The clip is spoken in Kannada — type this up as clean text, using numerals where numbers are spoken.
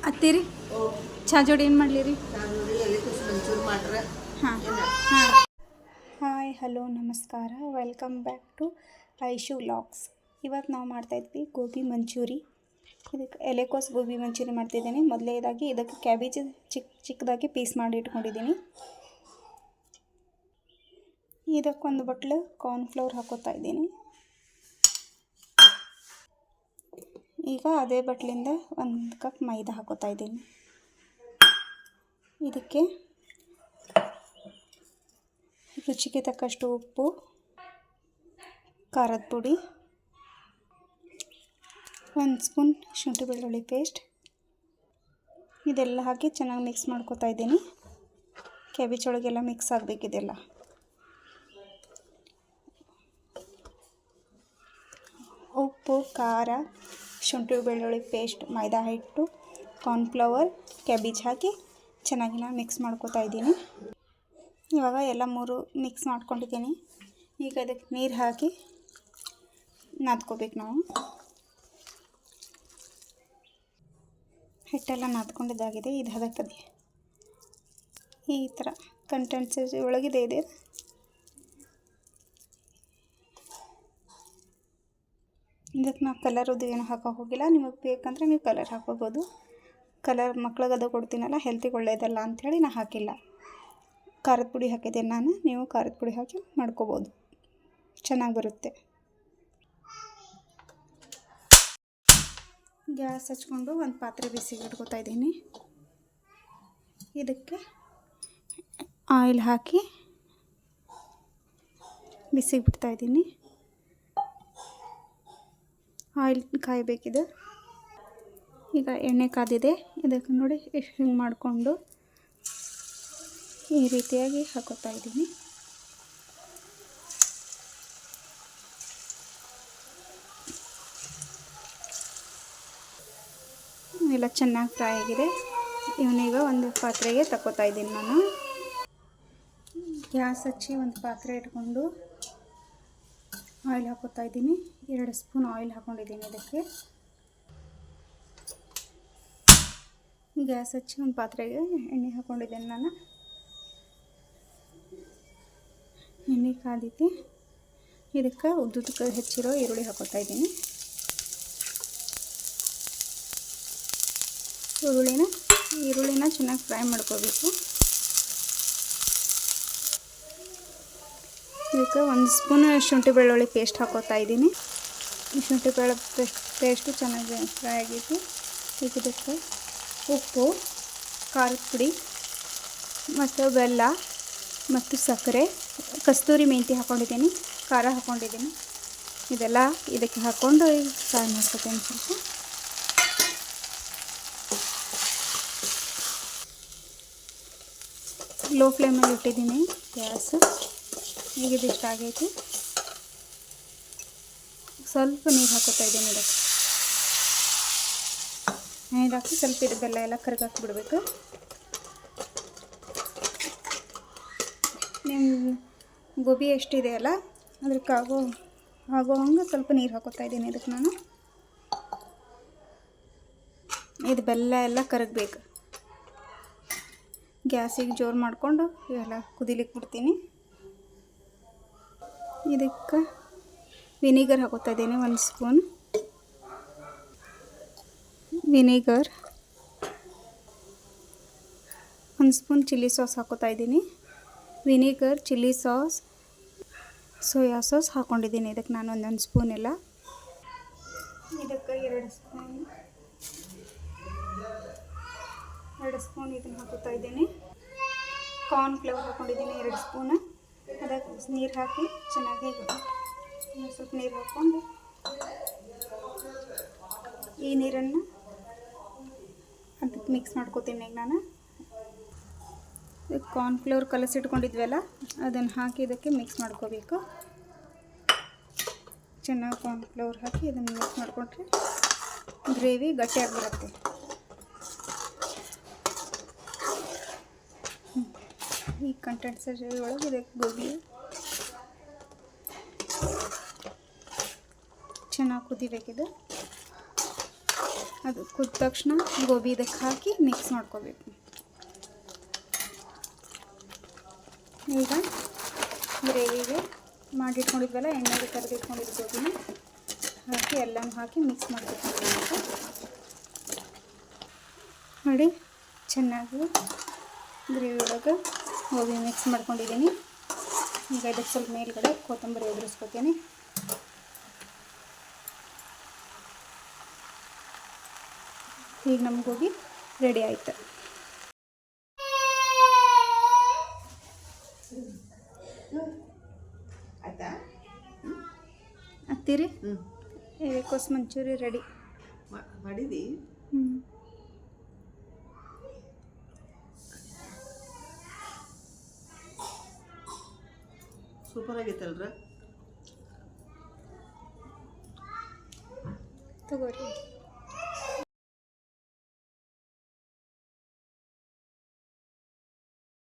ಅತ್ತೀರಿ ಚಾ ಜೋಡಿ ಏನು ಮಾಡಲಿ ರೀ? ಹಾಂ ಹಾಂ. ಹಾಯ್ ಹಲೋ ನಮಸ್ಕಾರ, welcome back to Aishu vlogs. ಇವತ್ತು ನಾವು ಮಾಡ್ತಾಯಿದ್ವಿ ಗೋಬಿ ಮಂಚೂರಿ. ಇದಕ್ಕೆ ಎಲೆಕೋಸು ಗೋಬಿ ಮಂಚೂರಿ ಮಾಡ್ತಿದ್ದೀನಿ. ಮೊದಲನೇದಾಗಿ ಇದಕ್ಕೆ ಕ್ಯಾಬೇಜ್ ಚಿಕ್ಕದಾಗಿ ಪೀಸ್ ಮಾಡಿ ಇಟ್ಕೊಂಡಿದ್ದೀನಿ. ಇದಕ್ಕೊಂದು ಬಟ್ಲು ಕಾರ್ನ್ಫ್ಲವರ್ ಹಾಕೋತಾ ಇದ್ದೀನಿ. ಈಗ ಅದೇ ಬಟ್ಲಿಂದ 1 ಕಪ್ ಮೈದಾ ಹಾಕೋತಾ ಇದ್ದೀನಿ. ಇದಕ್ಕೆ ರುಚಿಗೆ ತಕ್ಕಷ್ಟು ಉಪ್ಪು, ಖಾರದ ಪುಡಿ, 1 ಸ್ಪೂನ್ ಶುಂಠಿ ಬೆಳ್ಳುಳ್ಳಿ ಪೇಸ್ಟ್, ಇದೆಲ್ಲ ಹಾಕಿ ಚೆನ್ನಾಗಿ ಮಿಕ್ಸ್ ಮಾಡ್ಕೋತಾ ಇದ್ದೀನಿ. ಕ್ಯಾಬೇಜ್ ಒಳಗೆಲ್ಲ ಮಿಕ್ಸ್ ಆಗಬೇಕಿದೆಲ್ಲ. ಉಪ್ಪು, ಖಾರ, ಶುಂಠಿ ಬೆಳ್ಳುಳ್ಳಿ ಪೇಸ್ಟ್, ಮೈದಾ ಹಿಟ್ಟು, ಕಾರ್ನ್ಫ್ಲವರ್, ಕ್ಯಾಬೇಜ್ ಹಾಕಿ ಚೆನ್ನಾಗಿ ನಾನು ಮಿಕ್ಸ್ ಮಾಡ್ಕೋತಾ ಇದ್ದೀನಿ. ಇವಾಗ ಎಲ್ಲ 3 ಮಿಕ್ಸ್ ಮಾಡ್ಕೊಂಡಿದ್ದೀನಿ. ಈಗ ಇದಕ್ಕೆ ನೀರು ಹಾಕಿ ನಾದ್ಕೋಬೇಕು. ನಾವು ಹಿಟ್ಟೆಲ್ಲ ನಾದ್ಕೊಂಡಿದ್ದಾಗಿದೆ. ಇದು ಹದಕ್ಕದೆ ಈ ಥರ ಕನ್ಸಿಸ್ಟೆನ್ಸಿ ಒಳಗಿದೆ. ಇದೆ ಇದಕ್ಕೆ ನಾವು ಕಲರದು ಏನು ಹಾಕೋಕೆ ಹೋಗಿಲ್ಲ. ನಿಮಗೆ ಬೇಕಂದರೆ ನೀವು ಕಲರ್ ಹಾಕೋಬೋದು. ಕಲರ್ ಮಕ್ಳಿಗೆ ಅದು ಕೊಡ್ತೀನಲ್ಲ, ಹೆಲ್ತಿಗೆ ಒಳ್ಳೆಯದಲ್ಲ ಅಂಥೇಳಿ ನಾನು ಹಾಕಿಲ್ಲ. ಖಾರದ ಪುಡಿ ಹಾಕಿದ್ದೇನೆ ನಾನು. ನೀವು ಖಾರದ ಪುಡಿ ಹಾಕಿ ಮಾಡ್ಕೋಬೋದು, ಚೆನ್ನಾಗಿ ಬರುತ್ತೆ. ಗ್ಯಾಸ್ ಹಚ್ಕೊಂಡು ಒಂದು ಪಾತ್ರೆ ಬಿಸಿಗೆ ಇಟ್ಕೋತಾ ಇದ್ದೀನಿ. ಇದಕ್ಕೆ ಆಯಿಲ್ ಹಾಕಿ ಬಿಸಿಗೆ ಬಿಡ್ತಾ ಇದ್ದೀನಿ. ಆಯಿಲ್ ಕಾಯಬೇಕಿದೆ. ಈಗ ಎಣ್ಣೆ ಕಾದಿದೆ. ಇದಕ್ಕೆ ನೋಡಿ ಎಷ್ಟು ಹಿಂಗೆ ಮಾಡಿಕೊಂಡು ಈ ರೀತಿಯಾಗಿ ಹಾಕೋತಾ ಇದ್ದೀನಿ. ಎಲ್ಲ ಚೆನ್ನಾಗಿ ಫ್ರೈ ಆಗಿದೆ. ಇವನೀಗ ಒಂದು ಪಾತ್ರೆಗೆ ತಗೋತಾ ಇದ್ದೀನಿ ನಾನು. ಗ್ಯಾಸ್ ಹಚ್ಚಿ ಒಂದು ಪಾತ್ರೆ ಇಟ್ಕೊಂಡು ಆಯಿಲ್ ಹಾಕೋತಾ ಇದ್ದೀನಿ. 2 ಸ್ಪೂನ್ ಆಯಿಲ್ ಹಾಕ್ಕೊಂಡಿದ್ದೀನಿ. ಇದಕ್ಕೆ ಗ್ಯಾಸ್ ಹಚ್ಚಿ ಒಂದು ಪಾತ್ರೆಗೆ ಎಣ್ಣೆ ಹಾಕ್ಕೊಂಡಿದ್ದೇನೆ ನಾನು. ಎಣ್ಣೆ ಕಾದಿತ್ತು. ಇದಕ್ಕೆ ಉದ್ದುದಕ್ಕೆ ಹೆಚ್ಚಿರೋ ಈರುಳ್ಳಿ ಹಾಕೋತಾ ಇದ್ದೀನಿ. ಈರುಳ್ಳಿನ ಚೆನ್ನಾಗಿ ಫ್ರೈ ಮಾಡ್ಕೋಬೇಕು. ಇದಕ್ಕೆ 1 ಸ್ಪೂನ್ ಶುಂಠಿ ಬೆಳ್ಳುಳ್ಳಿ ಪೇಸ್ಟ್ ಹಾಕೋತಾ ಇದ್ದೀನಿ. ಈ ಶುಂಠಿ ಬೆಳ್ಳುಳ್ಳಿ ಪೇಸ್ಟು ಚೆನ್ನಾಗಿ ಫ್ರೈ ಆಗಿತ್ತು. ಈಗ ಇದಕ್ಕೆ ಉಪ್ಪು, ಖಾರದ ಪುಡಿ ಮತ್ತು ಬೆಲ್ಲ ಮತ್ತು ಸಕ್ಕರೆ, ಕಸ್ತೂರಿ ಮೆಂತ್ಯ ಹಾಕ್ಕೊಂಡಿದ್ದೀನಿ, ಖಾರ ಹಾಕ್ಕೊಂಡಿದ್ದೀನಿ. ಇದೆಲ್ಲ ಇದಕ್ಕೆ ಹಾಕ್ಕೊಂಡು ಫ್ರೈ ಮಾಡ್ಕೊತೀನಿ. ಸ್ವಲ್ಪ ಲೋ ಫ್ಲೇಮಲ್ಲಿ ಇಟ್ಟಿದ್ದೀನಿ ಗ್ಯಾಸ್. ಈಗ ಇದಿಷ್ಟ ಆಗೈತಿ. ಸ್ವಲ್ಪ ನೀರು ಹಾಕೋತಾ ಇದ್ದೀನಿ. ಇದಕ್ಕೆ ನೀರು ಹಾಕಿ ಸ್ವಲ್ಪ ಇದು ಬೆಲ್ಲ ಎಲ್ಲ ಕರಗಾಕಿ ಬಿಡಬೇಕು. ನಿಮ್ಮ ಗೋಬಿ ಎಷ್ಟಿದೆಯಲ್ಲ ಅದಕ್ಕೆ ಆಗೋ ಹಂಗೆ ಸ್ವಲ್ಪ ನೀರು ಹಾಕೋತಾ ಇದ್ದೀನಿ. ಇದಕ್ಕೆ ನಾನು ಇದು ಬೆಲ್ಲ ಎಲ್ಲ ಕರಗಬೇಕು. ಗ್ಯಾಸಿಗೆ ಜೋರು ಮಾಡಿಕೊಂಡು ಇವೆಲ್ಲ ಕುದಿಲಿಕ್ಕೆ ಬಿಡ್ತೀನಿ. ಇದಕ್ಕೆ ವಿನಿಗರ್ ಹಾಕೋತಾ ಇದ್ದೀನಿ. 1 spoon vinegar, 1 spoon chilli sauce ಹಾಕೋತಾ ಇದ್ದೀನಿ. Vinegar, chilli sauce, soya sauce ಹಾಕ್ಕೊಂಡಿದ್ದೀನಿ. ಇದಕ್ಕೆ ನಾನು 1 ಸ್ಪೂನ್ ಎಲ್ಲ. ಇದಕ್ಕೆ 2 ಸ್ಪೂನ್ ಇದನ್ನು ಹಾಕೋತಾ ಇದ್ದೀನಿ. ಕಾರ್ನ್ಫ್ಲವರ್ ಹಾಕ್ಕೊಂಡಿದ್ದೀನಿ 2 ಸ್ಪೂನ್. ಅದಕ್ಕೆ ನೀರು ಹಾಕಿ ಚೆನ್ನಾಗಿ ಸ್ವಲ್ಪ ನೀರು ಹಾಕ್ಕೊಂಡು ಈ ನೀರನ್ನು ಅದಕ್ಕೆ ಮಿಕ್ಸ್ ಮಾಡ್ಕೋತೀನಿ. ಈಗ ನಾನು ಕಾರ್ನ್ಫ್ಲವರ್ ಕಲಸಿಟ್ಕೊಂಡಿದ್ವಲ್ಲ ಅದನ್ನು ಹಾಕಿ ಇದಕ್ಕೆ ಮಿಕ್ಸ್ ಮಾಡ್ಕೋಬೇಕು. ಚೆನ್ನಾಗಿ ಕಾರ್ನ್ಫ್ಲವರ್ ಹಾಕಿ ಇದನ್ನು ಮಿಕ್ಸ್ ಮಾಡಿಕೊಂಡ್ರೆ ಗ್ರೇವಿ ಗಟ್ಟಿಯಾಗಿ ಬರುತ್ತೆ. ಈ ಕನ್ಸಿಸ್ಟೆನ್ಸಿ ಒಳಗೆ ಇದಕ್ಕೆ ಗೋಬಿ ಚೆನ್ನಾಗಿ ಕುದಿಬೇಕಿದು. ಅದು ಕುದ್ದ ತಕ್ಷಣ ಗೋಬಿ ಇದಕ್ಕೆ ಹಾಕಿ ಮಿಕ್ಸ್ ಮಾಡ್ಕೋಬೇಕು. ಈಗ ಗ್ರೇವಿಗೆ ಮಾಡಿಟ್ಕೊಂಡಿದ್ವಲ್ಲ, ಎಣ್ಣೆಗೆ ಕರೆದಿಟ್ಕೊಂಡಿದ್ದು ಗೋಬಿನ ಹಾಕಿ ಎಲ್ಲನೂ ಹಾಕಿ ಮಿಕ್ಸ್ ಮಾಡ್ಬೇಕು ನೋಡಿ. ಚೆನ್ನಾಗಿ ಗ್ರೇವಿ ಒಳಗೆ ಗೋಬಿ ಮಿಕ್ಸ್ ಮಾಡ್ಕೊಂಡಿದ್ದೀನಿ. ಈಗ ಇದಕ್ಕೆ ಸ್ವಲ್ಪ ಮೇಲ್ಗಡೆ ಕೊತ್ತಂಬರಿ ಉದುರಿಸ್ಕೊತೀನಿ. ಈಗ ನಮ್ಮ ಗೋಬಿ ರೆಡಿ ಆಯಿತು. ಹತ್ತೀರಿ ಎಲೆಕೋಸು ಮಂಚೂರಿ ರೆಡಿ ಮಾಡಿದಿ. ಸೂಪರ್ ಆಗೈತಲ್ರ. ತಗೋರಿ.